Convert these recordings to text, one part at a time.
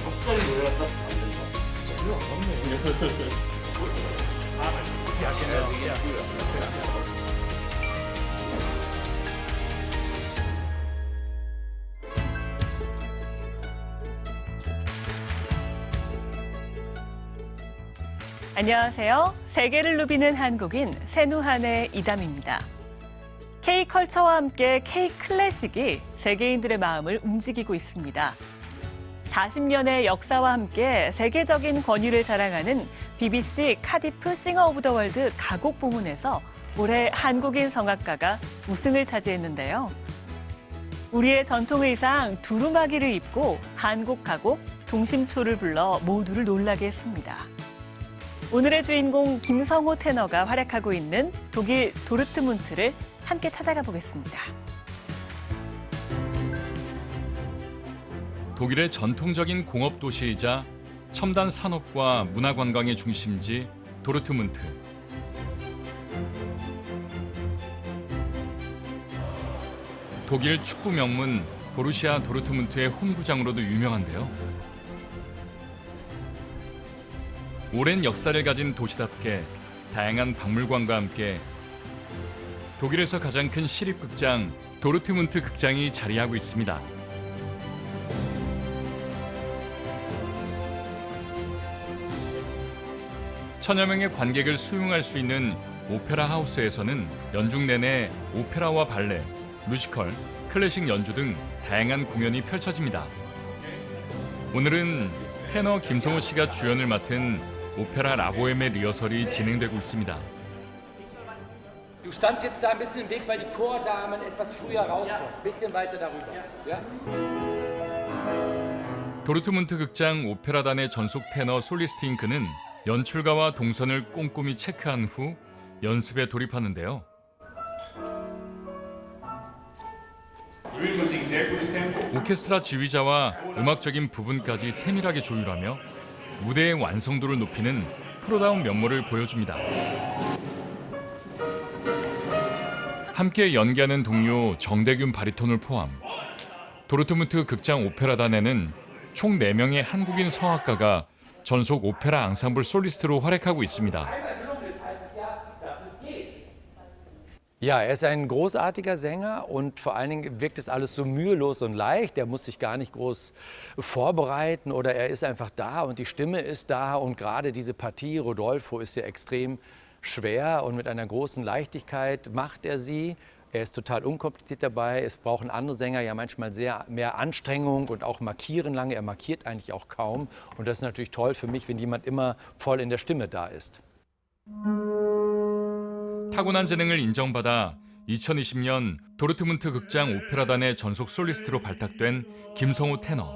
적절히 놀랐다 안 된다. 별로 안 맞네. 안녕하세요. 세계를 누비는 한국인 세누한의 이담입니다. K-컬처와 함께 K-클래식이 세계인들의 마음을 움직이고 있습니다. 40년의 역사와 함께 세계적인 권위를 자랑하는 BBC 카디프 싱어 오브 더 월드 가곡 부문에서 올해 한국인 성악가가 우승을 차지했는데요. 우리의 전통 의상 두루마기를 입고 한국 가곡 동심초를 불러 모두를 놀라게 했습니다. 오늘의 주인공 김성호 테너가 활약하고 있는 독일 도르트문트를 함께 찾아가 보겠습니다. 독일의 전통적인 공업 도시이자 첨단 산업과 문화 관광의 중심지 도르트문트. 독일 축구 명문 보루시아 도르트문트의 홈구장으로도 유명한데요. 오랜 역사를 가진 도시답게 다양한 박물관과 함께 독일에서 가장 큰 시립극장 도르트문트 극장이 자리하고 있습니다. 천여 명의 관객을 수용할 수 있는 오페라 하우스에서는 연중 내내 오페라와 발레, 뮤지컬, 클래식 연주 등 다양한 공연이 펼쳐집니다. 오늘은 테너 김성호 씨가 주연을 맡은 오페라 라보엠의 리허설이 진행되고 있습니다. Du standst jetzt da ein bisschen im Weg, weil die Chordamen etwas früher rauskommen. Ein bisschen weiter darüber. Ja? 도르트문트 극장 오페라단의 전속 테너 솔리스트인 그는 연출가와 동선을 꼼꼼히 체크한 후 연습에 돌입하는데요. 오케스트라 지휘자와 음악적인 부분까지 세밀하게 조율하며 무대의 완성도를 높이는 프로다운 면모를 보여줍니다. 함께 연기하는 동료 정대균 바리톤을 포함 도르트문트 극장 오페라단에는 총 4명의 한국인 성악가가 전속 오페라 앙상블 솔리스트로 활약하고 있습니다. Ja, er ist ein großartiger Sänger und vor allen Dingen wirkt es alles so mühelos und leicht. Er muss sich gar nicht groß vorbereiten oder er ist einfach da und die Stimme ist da und gerade diese Partie Rodolfo ist ja extrem schwer und mit einer großen Leichtigkeit macht er sie. Er ist total unkompliziert dabei. Es brauchen andere Sänger ja manchmal sehr mehr Anstrengung und auch markieren lange. Er markiert eigentlich auch kaum und das ist natürlich toll für mich, wenn jemand immer voll in der Stimme da ist. 타고난 재능을 인정받아 2020년 도르트문트 극장 오페라단의 전속 솔리스트로 발탁된 김성호 테너.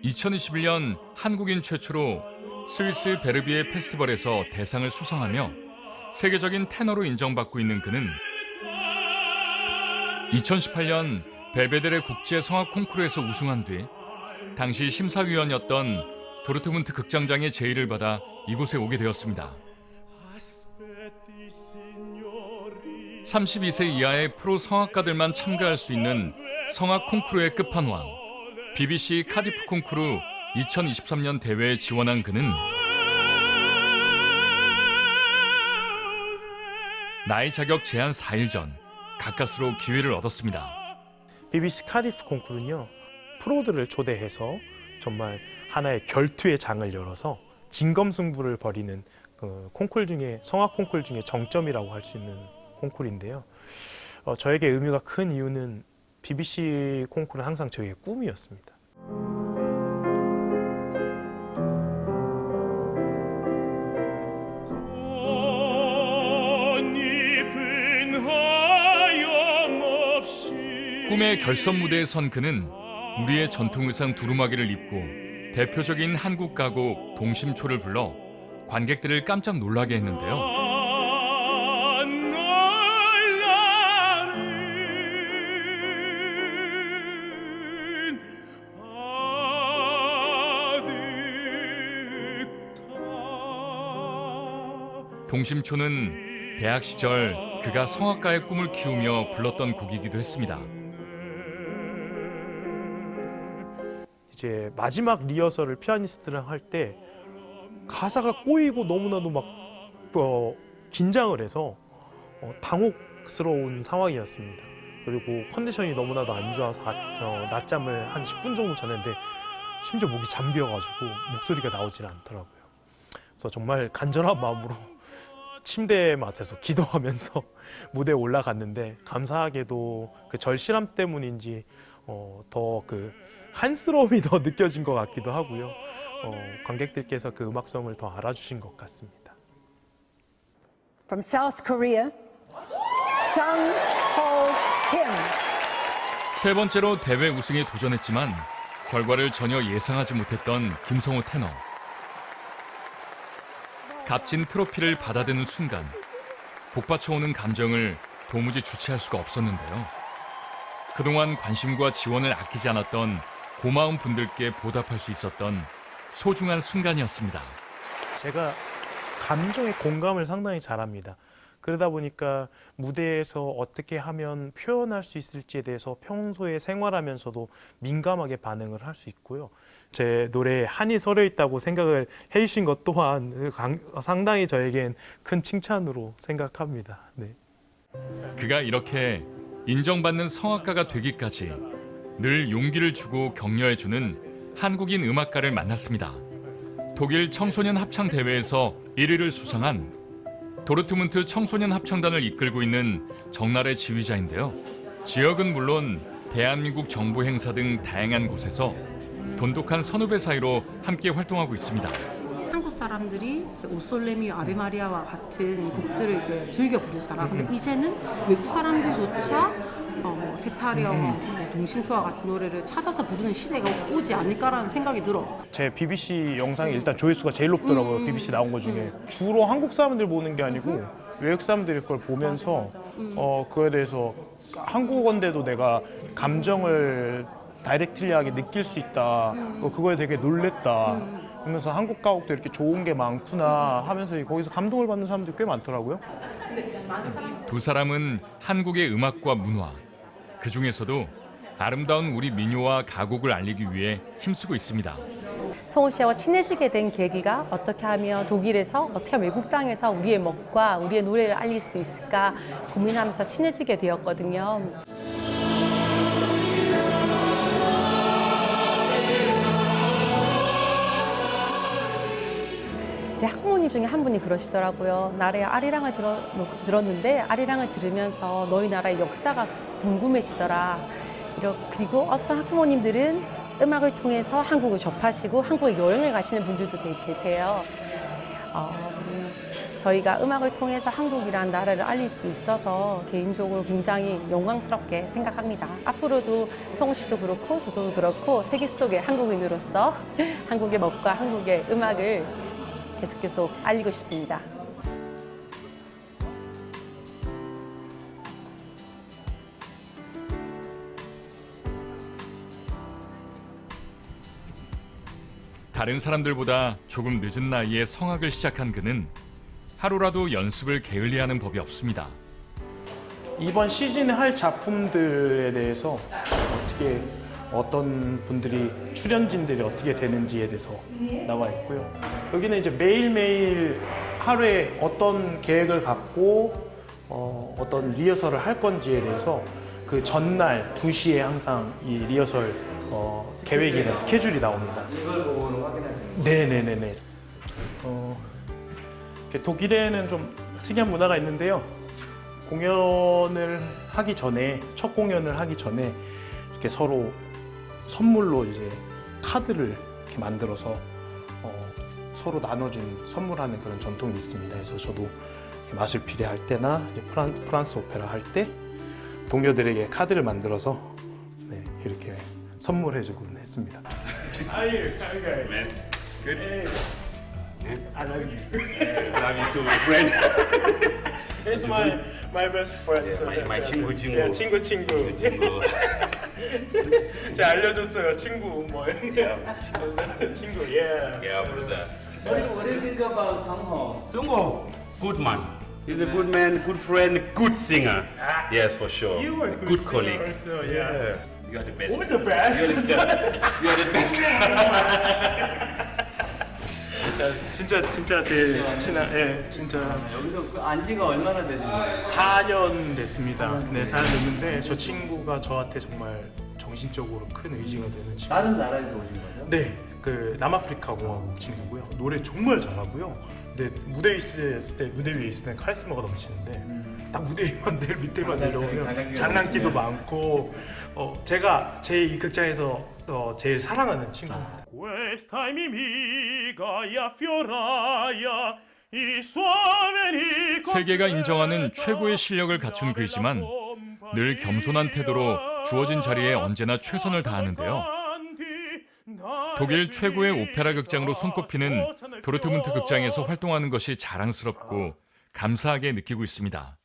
2021년 한국인 최초로 스위스 베르비에 페스티벌에서 대상을 수상하며 세계적인 테너로 인정받고 있는 그는 2018년 벨베데레 국제 성악 콩쿠르에서 우승한 뒤 당시 심사위원이었던 도르트문트 극장장의 제의를 받아 이곳에 오게 되었습니다. 32세 이하의 프로 성악가들만 참가할 수 있는 성악 콩쿠르의 끝판왕 BBC 카디프 콩쿠르 2023년 대회에 지원한 그는 나이 자격 제한 4일 전 가까스로 기회를 얻었습니다. BBC 카디프 콩쿠르는요, 프로들을 초대해서 정말 하나의 결투의 장을 열어서 진검승부를 벌이는 콩쿨 중에 성악 콩쿨 중에 정점이라고 할 수 있는 콩쿨인데요. 저에게 의미가 큰 이유는 BBC 콩쿨은 항상 저희의 꿈이었습니다. 꿈의 결선 무대에 선 그는 우리의 전통 의상 두루마기를 입고 대표적인 한국 가곡 동심초를 불러 관객들을 깜짝 놀라게 했는데요. 동심초는 대학 시절 그가 성악가의 꿈을 키우며 불렀던 곡이기도 했습니다. 이제 마지막 리허설을 피아니스트랑 할 때 가사가 꼬이고 너무나도 막 긴장을 해서 당혹스러운 상황이었습니다. 그리고 컨디션이 너무나도 안 좋아서 낮잠을 한 10분 정도 잤는데 심지어 목이 잠겨가지고 목소리가 나오질 않더라고요. 그래서 정말 간절한 마음으로 침대 맡에서 기도하면서 무대에 올라갔는데 감사하게도 그 절실함 때문인지 더 그 한스러움이 더 느껴진 것 같기도 하고요. 관객들께서 그 음악성을 더 알아주신 것 같습니다. From South Korea, Sang-ho Kim. 세 번째로 대회 우승에 도전했지만 결과를 전혀 예상하지 못했던 김성호 테너. 값진 트로피를 받아드는 순간 복받쳐오는 감정을 도무지 주체할 수가 없었는데요. 그동안 관심과 지원을 아끼지 않았던 고마운 분들께 보답할 수 있었던 소중한 순간이었습니다. 제가 감정에 공감을 상당히 잘합니다. 그러다 보니까 무대에서 어떻게 하면 표현할 수 있을지에 대해서 평소에 생활하면서도 민감하게 반응을 할 수 있고요. 제 노래에 한이 서려 있다고 생각을 해주신 것 또한 상당히 저에겐 큰 칭찬으로 생각합니다. 네. 그가 이렇게 인정받는 성악가가 되기까지 늘 용기를 주고 격려해주는 한국인 음악가를 만났습니다. 독일 청소년 합창 대회에서 1위를 수상한 도르트문트 청소년 합창단을 이끌고 있는 정날의 지휘자인데요. 지역은 물론 대한민국 정부 행사 등 다양한 곳에서 돈독한 선후배 사이로 함께 활동하고 있습니다. 한국 사람들이 오솔레미 아베마리아와 같은 곡들을 이제 즐겨 부르잖아. 근데 이제는 외국 사람들조차 세타령, 동심초와 같은 노래를 찾아서 부르는 시대가 오지 않을까라는 생각이 들어. 제 BBC 영상이 일단 조회수가 제일 높더라고요. BBC 나온 것 중에. 주로 한국 사람들 보는 게 아니고 외국 사람들이 그걸 보면서 그거에 대해서 한국어인데도 내가 감정을 다이렉트리하게 느낄 수 있다. 그거에 되게 놀랬다. 그러면서 한국 가곡도 이렇게 좋은 게 많구나 하면서 거기서 감동을 받는 사람들이 꽤 많더라고요. 두 사람은 한국의 음악과 문화, 그 중에서도 아름다운 우리 민요와 가곡을 알리기 위해 힘쓰고 있습니다. 성호 씨와 친해지게 된 계기가 어떻게 하면 독일에서 어떻게 하면 외국 땅에서 우리의 멋과 우리의 노래를 알릴 수 있을까 고민하면서 친해지게 되었거든요. 제 학부모님 중에 한 분이 그러시더라고요. 나라의 아리랑을 들었는데 아리랑을 들으면서 너희 나라의 역사가 궁금해지더라. 그리고 어떤 학부모님들은 음악을 통해서 한국을 접하시고 한국에 여행을 가시는 분들도 계세요. 저희가 음악을 통해서 한국이라는 나라를 알릴 수 있어서 개인적으로 굉장히 영광스럽게 생각합니다. 앞으로도 성호 씨도 그렇고 저도 그렇고 세계 속의 한국인으로서 한국의 멋과 한국의 음악을 계속 알리고 싶습니다. 다른 사람들보다 조금 늦은 나이에 성악을 시작한 그는 하루라도 연습을 게을리하는 법이 없습니다. 이번 시즌에 할 작품들에 대해서 어떤 분들이 출연진들이 어떻게 되는지에 대해서 나와 있고요. 여기는 이제 매일매일 하루에 어떤 계획을 갖고 어떤 리허설을 할 건지에 대해서 그 전날 2시에 항상 이 리허설 계획이나 스케줄이 나옵니다. 이걸 보고 확인하시는 거예요? 네네네네. 독일에는 좀 특이한 문화가 있는데요. 공연을 하기 전에, 첫 공연을 하기 전에 이렇게 서로 선물로 이제 카드를 이렇게 만들어서 서로 나눠준 선물하는 그런 전통이 있습니다. 그래서 저도 마술피레 할 때나 프랑스 오페라 할 때 동료들에게 카드를 만들어서 이렇게 선물해주곤 했습니다. Man, good. I love you. I love you too, my friend. It's my best friend. My 친구. Yeah, 친구. 친구. 제가 알려줬어요. 친구 뭐. 친구. Yeah. Yeah, brother. What do you think about Sang-ho? Sungho, good man. He's a good man, good friend, good singer. Yes, for sure. You were a good singer colleague. also, yeah. You are the best. Always the best. You are the best. 진짜 제일 친한 진짜 여기서 안 지가 얼마나 되셨나요? 4년 됐습니다. 네, 4년 됐는데 저 친구가 저한테 정말 정신적으로 큰 의지가 되는 친구. 다른 나라에서 오신 거죠? 네, 그 남아프리카 공화국 친구고요. 노래 정말 잘하고요. 근데 무대 위에 있을 때 카리스마가 넘치는데 딱 무대 위만 내일 밑에만 내려오면 장난기도 많고 제가 제 이 극장에서 제일 사랑하는 친구입니다. 세계가 인정하는 최고의 실력을 갖춘 그이지만 늘 겸손한 태도로 주어진 자리에 언제나 최선을 다하는데요. 독일 최고의 오페라 극장으로 손꼽히는 도르트문트 극장에서 활동하는 것이 자랑스럽고 감사하게 느끼고 있습니다.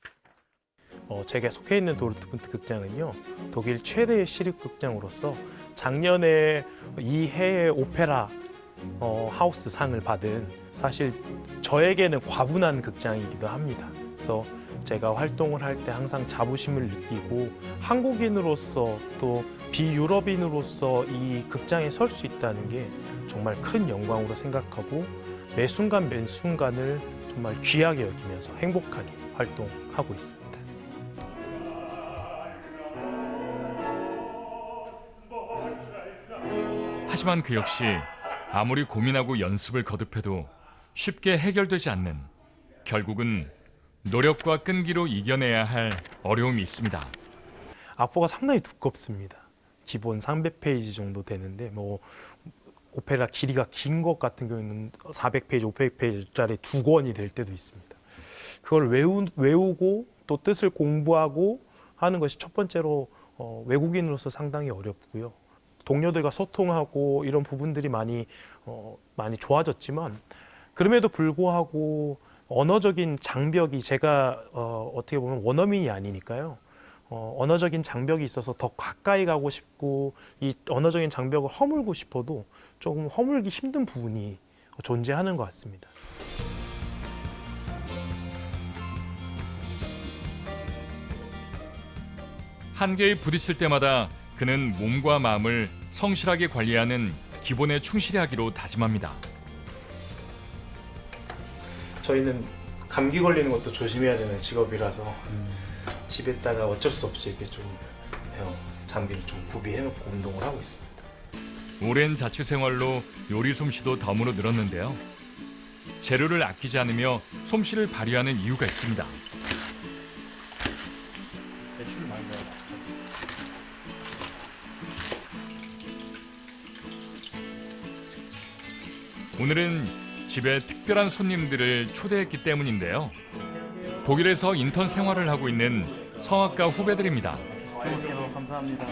제가 속해 있는 도르트문트 극장은요, 독일 최대의 시립 극장으로서 작년에 이 해의 오페라 하우스 상을 받은 사실 저에게는 과분한 극장이기도 합니다. 그래서 제가 활동을 할 때 항상 자부심을 느끼고 한국인으로서 또 비유럽인으로서 이 극장에 설 수 있다는 게 정말 큰 영광으로 생각하고 매 순간 매 순간을 정말 귀하게 여기면서 행복하게 활동하고 있습니다. 하지만 그 역시 아무리 고민하고 연습을 거듭해도 쉽게 해결되지 않는, 결국은 노력과 끈기로 이겨내야 할 어려움이 있습니다. 악보가 상당히 두껍습니다. 기본 300페이지 정도 되는데 오페라 길이가 긴 것 같은 경우에는 400페이지, 500페이지짜리 2권이 될 때도 있습니다. 그걸 외우고 또 뜻을 공부하고 하는 것이 첫 번째로 외국인으로서 상당히 어렵고요. 동료들과 소통하고 이런 부분들이 많이 좋아졌지만 그럼에도 불구하고 언어적인 장벽이 제가 어떻게 보면 원어민이 아니니까요. 언어적인 장벽이 있어서 더 가까이 가고 싶고 이 언어적인 장벽을 허물고 싶어도 조금 허물기 힘든 부분이 존재하는 것 같습니다. 한계에 부딪힐 때마다 그는 몸과 마음을 성실하게 관리하는 기본에 충실하기로 다짐합니다. 저희는 감기 걸리는 것도 조심해야 되는 직업이라서 집에다가 어쩔 수 없이 이렇게 좀 장비를 좀 구비해놓고 운동을 하고 있습니다. 오랜 자취 생활로 요리 솜씨도 덤으로 늘었는데요. 재료를 아끼지 않으며 솜씨를 발휘하는 이유가 있습니다. 매출 많이 나왔어요. 오늘은 집에 특별한 손님들을 초대했기 때문인데요. 독일에서 인턴 생활을 하고 있는 성악가 후배들입니다. 안녕하세요. 감사합니다.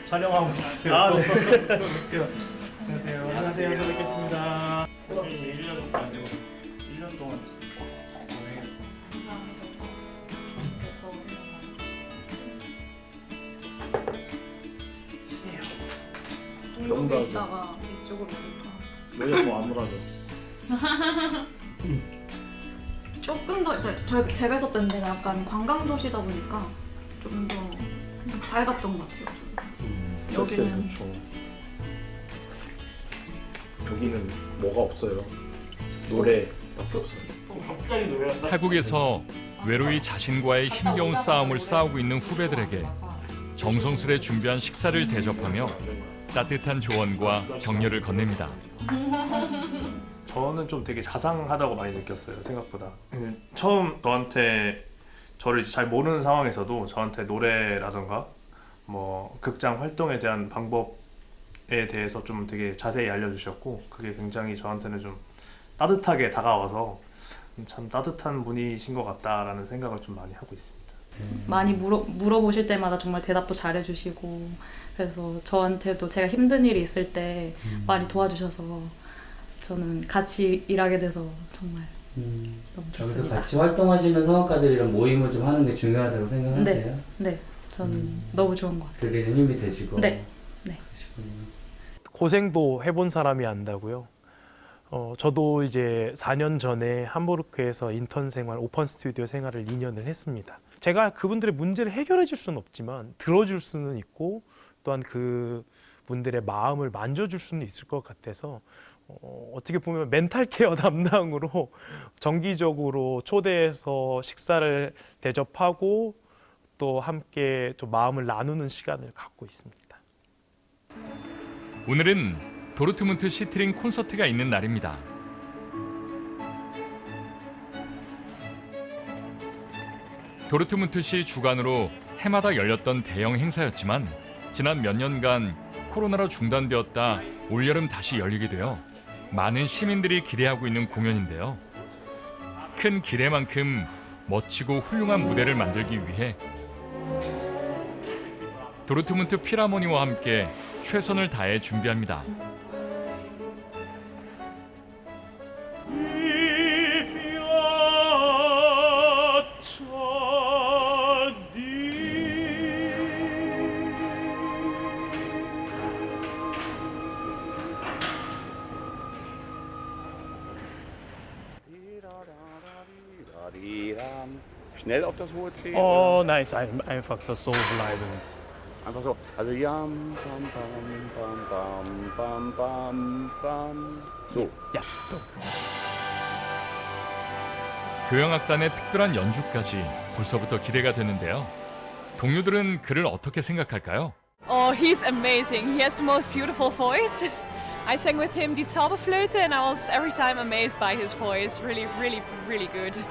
촬영하고 있어요. 네. 안녕하세요. 안녕하세요. 잘 뵙겠습니다. 1년 동안 동독에 있다가 이쪽으로 오니까 왜 안 놀아줘? 조금 더 제가 있었던 데가 약간 관광 도시다 보니까 좀 더 밝았던 것 같아요. 여기는 여기는 뭐가 없어요? 노래밖에 없어요. 갑자기 노래한다? 타국에서 외로이 자신과의 힘겨운 싸움을 싸우고 있는 후배들에게 정성스레 준비한 식사를 대접하며 따뜻한 조언과 격려를 건넵니다. 저는 좀 되게 자상하다고 많이 느꼈어요. 생각보다 처음 저를 잘 모르는 상황에서도 저한테 노래라던가 뭐 극장 활동에 대한 방법에 대해서 좀 되게 자세히 알려주셨고 그게 굉장히 저한테는 좀 따뜻하게 다가와서 참 따뜻한 분이신 것 같다라는 생각을 좀 많이 하고 있습니다. 많이 물어보실 때마다 정말 대답도 잘해주시고 그래서 저한테도 제가 힘든 일이 있을 때 많이 도와주셔서 저는 같이 일하게 돼서 정말 너무 좋습니다. 여기서 같이 활동하시는 성악가들이랑 모임을 좀 하는 게 중요하다고 생각하세요? 네, 저는 너무 좋은 것 같아요. 그게 좀 힘이 되시고. 네. 고생도 해본 사람이 안다고요. 저도 이제 4년 전에 함부르크에서 인턴 생활, 오픈 스튜디오 생활을 2년을 했습니다. 제가 그분들의 문제를 해결해 줄 수는 없지만 들어줄 수는 있고 또한 그 분들의 마음을 만져줄 수는 있을 것 같아서 어떻게 보면 멘탈 케어 담당으로 정기적으로 초대해서 식사를 대접하고 또 함께 좀 마음을 나누는 시간을 갖고 있습니다. 오늘은 도르트문트 시티링 콘서트가 있는 날입니다. 도르트문트시 주관으로 해마다 열렸던 대형 행사였지만 지난 몇 년간 코로나로 중단되었다 올여름 다시 열리게 되어 많은 시민들이 기대하고 있는 공연인데요. 큰 기대만큼 멋지고 훌륭한 무대를 만들기 위해 도르트문트 필하모니와 함께 최선을 다해 준비합니다. Schnell auf das hohe C. Oh nein, es ist einfach so bleiben. Einfach so. Also jam, bam, bam, bam, bam, bam, bam. So. Ja, so. 교향악단의 특별한 연주까지 벌써부터 기대가 되는데요. 동료들은 그를 어떻게 생각할까요? Oh, he's amazing. He has the most beautiful voice. I sang with him die Zauberflöte and I was every time amazed by his voice. Really, really, really good.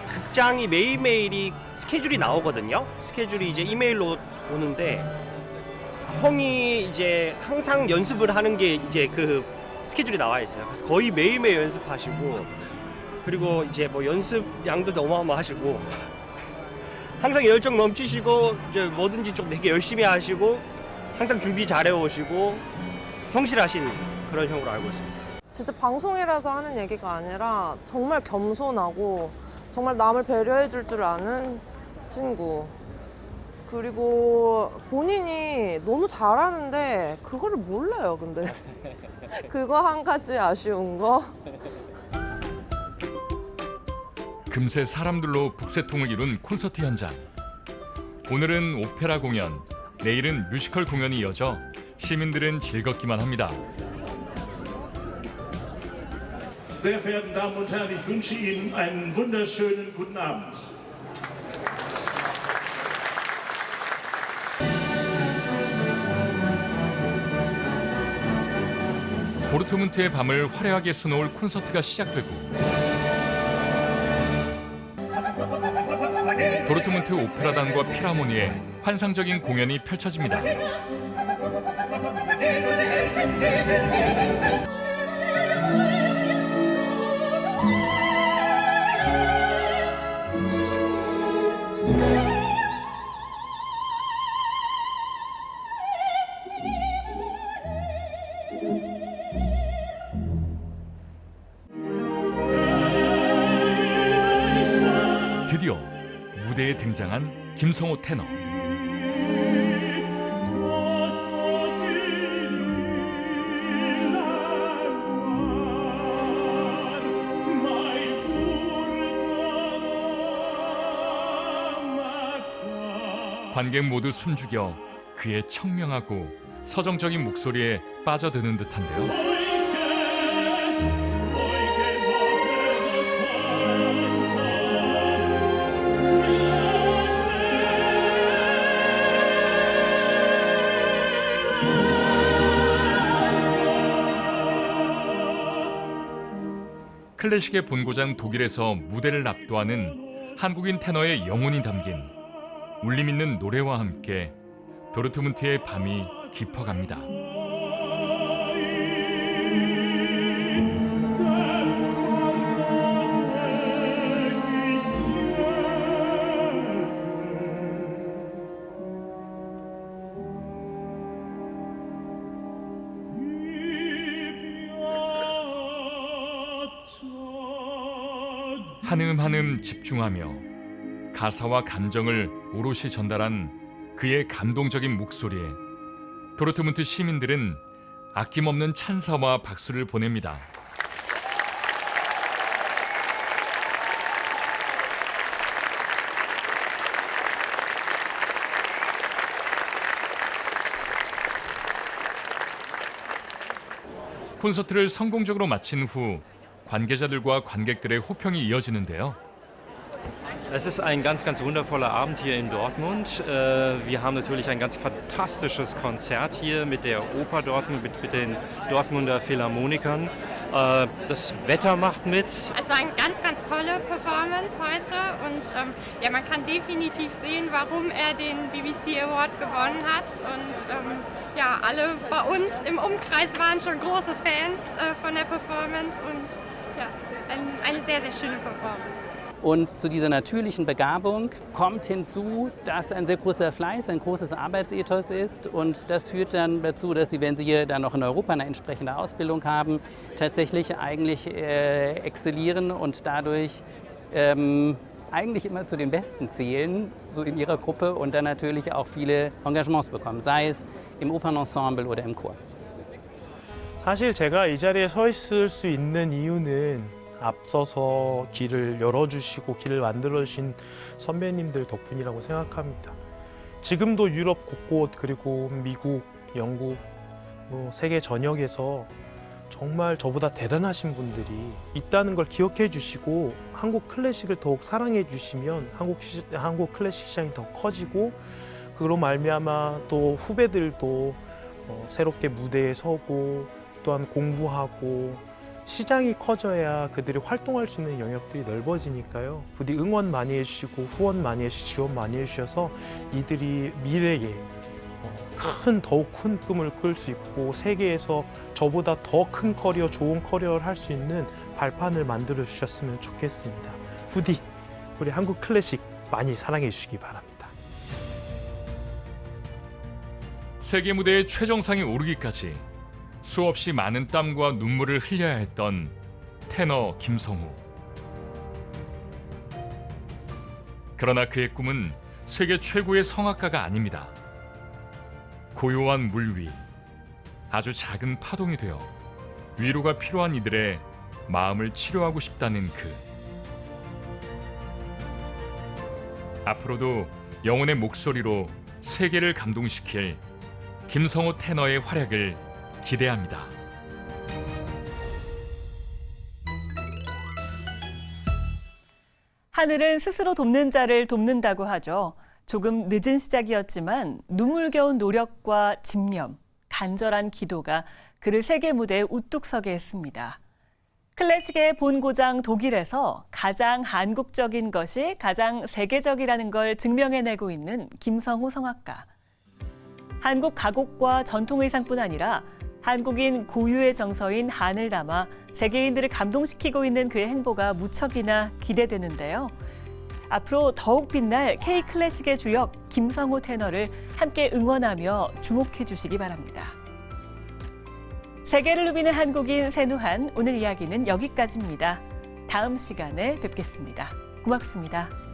극장이 매일매일이 스케줄이 나오거든요. 스케줄이 이제 이메일로 오는데 형이 이제 항상 연습을 하는 게 이제 그 스케줄이 나와 있어요. 그래서 거의 매일매일 연습하시고 그리고 이제 뭐 연습 양도 어마어마하시고 항상 열정 넘치시고 이제 뭐든지 좀 되게 열심히 하시고 항상 준비 잘해 오시고 성실하신 그런 형으로 알고 있습니다. 진짜 방송이라서 하는 얘기가 아니라 정말 겸손하고 정말 남을 배려해 줄 줄 아는 친구. 그리고 본인이 너무 잘하는데 그거를 몰라요, 근데. 그거 한 가지 아쉬운 거. 금세 사람들로 북새통을 이룬 콘서트 현장. 오늘은 오페라 공연, 내일은 뮤지컬 공연이 이어져 시민들은 즐겁기만 합니다. Sehr verehrten Damen und Herren, ich wünsche Ihnen einen wunderschönen guten Abend. 도르트문트의 밤을 화려하게 수놓을 콘서트가 시작되고 도르트문트 오페라단과 필하모니의 환상적인 공연이 펼쳐집니다. 드디어 무대에 등장한 김성호 테너. 관객 모두 숨죽여 그의 청명하고 서정적인 목소리에 빠져드는 듯한데요. 클래식의 본고장 독일에서 무대를 압도하는 한국인 테너의 영혼이 담긴 울림 있는 노래와 함께 도르트문트의 밤이 깊어갑니다. 한음한음 집중하며 가사와 감정을 오롯이 전달한 그의 감동적인 목소리에 도르트문트 시민들은 아낌없는 찬사와 박수를 보냅니다. 콘서트를 성공적으로 마친 후 관계자들과 관객들의 호평이 이어지는데요. Es ist ein ganz, ganz wundervoller Abend hier in Dortmund. Wir haben natürlich ein ganz fantastisches Konzert hier mit der Oper Dortmund, mit den Dortmunder Philharmonikern. Das Wetter macht mit. Es war eine ganz, ganz tolle Performance heute und ja, man kann definitiv sehen, warum er den BBC Award gewonnen hat. Und ja, alle bei uns im Umkreis waren schon große Fans von der Performance und ja, eine sehr, sehr schöne Performance. Und zu dieser natürlichen Begabung kommt hinzu, dass ein sehr großer Fleiß, ein großes Arbeitsethos ist. Und das führt dann dazu, dass Sie, wenn Sie hier dann noch in Europa eine entsprechende Ausbildung haben, tatsächlich eigentlich exzellieren und dadurch eigentlich immer zu den Besten zählen, so in ihrer Gruppe, und dann natürlich auch viele Engagements bekommen, sei es im Opernensemble oder im Chor. 사실 제가 이 자리에 서 있을 수 있는 이유는 앞서서 길을 열어주시고 길을 만들어주신 선배님들 덕분이라고 생각합니다. 지금도 유럽 곳곳 그리고 미국, 영국, 세계 전역에서 정말 저보다 대단하신 분들이 있다는 걸 기억해 주시고 한국 클래식을 더욱 사랑해 주시면 한국 클래식 시장이 더 커지고 그로 말미암아 또 후배들도 새롭게 무대에 서고 또한 공부하고 시장이 커져야 그들이 활동할 수 있는 영역들이 넓어지니까요. 부디 응원 많이 해주시고 후원 많이 해주시고 지원 많이 해주셔서 이들이 미래에 더욱 큰 꿈을 꿀 수 있고 세계에서 저보다 더 큰 커리어, 좋은 커리어를 할 수 있는 발판을 만들어 주셨으면 좋겠습니다. 부디 우리 한국 클래식 많이 사랑해 주시기 바랍니다. 세계 무대의 최정상에 오르기까지 수없이 많은 땀과 눈물을 흘려야 했던 테너 김성우. 그러나 그의 꿈은 세계 최고의 성악가가 아닙니다. 고요한 물 위, 아주 작은 파동이 되어 위로가 필요한 이들의 마음을 치료하고 싶다는 그. 앞으로도 영혼의 목소리로 세계를 감동시킬 김성우 테너의 활약을 기대합니다. 하늘은 스스로 돕는 자를 돕는다고 하죠. 조금 늦은 시작이었지만 눈물겨운 노력과 집념, 간절한 기도가 그를 세계 무대에 우뚝 서게 했습니다. 클래식의 본고장 독일에서 가장 한국적인 것이 가장 세계적이라는 걸 증명해내고 있는 김성우 성악가. 한국 가곡과 전통 의상뿐 아니라 한국인 고유의 정서인 한을 담아 세계인들을 감동시키고 있는 그의 행보가 무척이나 기대되는데요. 앞으로 더욱 빛날 K-클래식의 주역 김성우 테너를 함께 응원하며 주목해 주시기 바랍니다. 세계를 누비는 한국인 세누한, 오늘 이야기는 여기까지입니다. 다음 시간에 뵙겠습니다. 고맙습니다.